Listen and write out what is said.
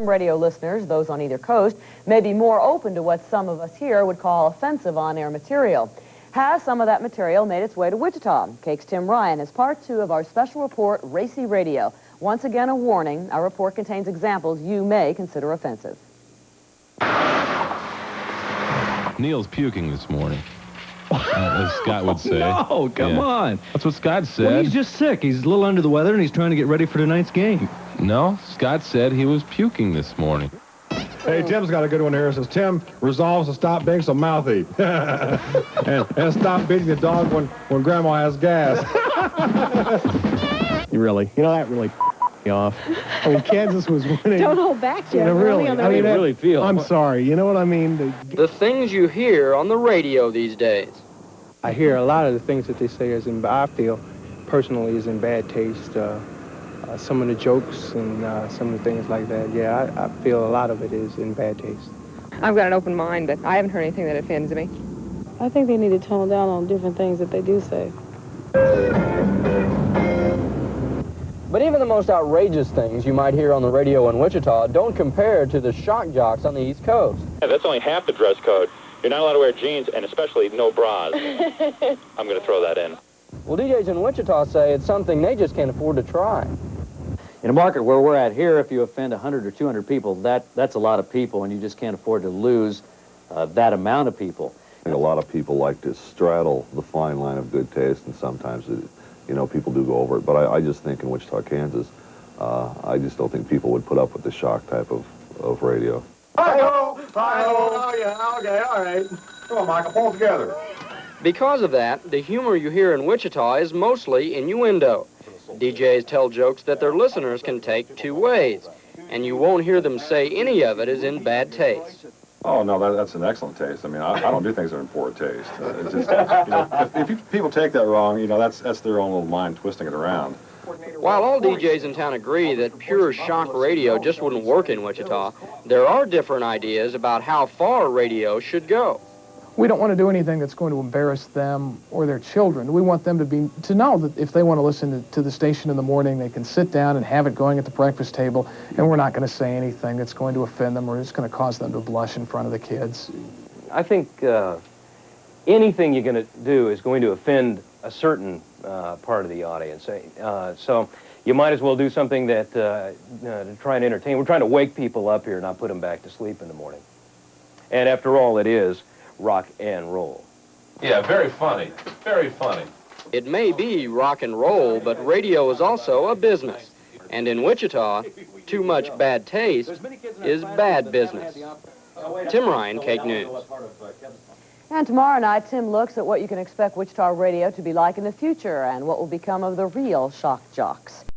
Radio listeners, those on either coast, may be more open to what some of us here would call offensive on-air material. Has some of that material made its way to Wichita? KAKE's Tim Ryan has part 2 of our special report, Racy Radio. Once again, a warning, our report contains examples you may consider offensive. Neil's puking this morning, as Scott would say. No, come on. That's what Scott said. Well, he's just sick. He's a little under the weather, and he's trying to get ready for tonight's game. No, Scott said he was puking this morning. Hey, Tim's got a good one here. It says, Tim resolves to stop being so mouthy. and stop beating the dog when Grandma has gas. Really? You know, that really me off. I mean, Kansas was winning. Don't hold back, Jeff. You know, really. On the I mean, really feel. I'm sorry. You know what I mean? The things you hear on the radio these days. I hear a lot of the things that they say is I feel personally is in bad taste. Some of the jokes and some of the things like that. Yeah, I feel a lot of it is in bad taste. I've got an open mind, but I haven't heard anything that offends me. I think they need to tone down on different things that they do say. But even the most outrageous things you might hear on the radio in Wichita don't compare to the shock jocks on the East Coast. Yeah, that's only half the dress code. You're not allowed to wear jeans, and especially no bras. I'm going to throw that in. Well, DJs in Wichita say it's something they just can't afford to try. In a market where we're at here, if you offend 100 or 200 people, that's a lot of people, and you just can't afford to lose that amount of people. I think a lot of people like to straddle the fine line of good taste, and sometimes, people do go over it. But I just think in Wichita, Kansas, I just don't think people would put up with the shock type of radio. Hi-ho! Hi-ho! Oh, yeah, okay, all right. Come on, Michael, pull it together. Because of that, the humor you hear in Wichita is mostly innuendo. DJs tell jokes that their listeners can take 2 ways, and you won't hear them say any of it is in bad taste. Oh, no, that's an excellent taste. I mean, I don't do things that are in poor taste. It's just, if people take that wrong, that's their own little mind twisting it around. While all DJs in town agree that pure shock radio just wouldn't work in Wichita, there are different ideas about how far radio should go. We don't want to do anything that's going to embarrass them or their children. We want them to know that if they want to listen to the station in the morning, they can sit down and have it going at the breakfast table, and we're not going to say anything that's going to offend them or it's going to cause them to blush in front of the kids. I think anything you're going to do is going to offend a certain part of the audience. So you might as well do something that to try and entertain. We're trying to wake people up here, not put them back to sleep in the morning. And after all, it is rock and roll. Yeah, very funny. Very funny. It may be rock and roll, but radio is also a business. And in Wichita, too much bad taste is bad business. Tim Ryan, KAKE News. And tomorrow night, Tim looks at what you can expect Wichita radio to be like in the future and what will become of the real shock jocks.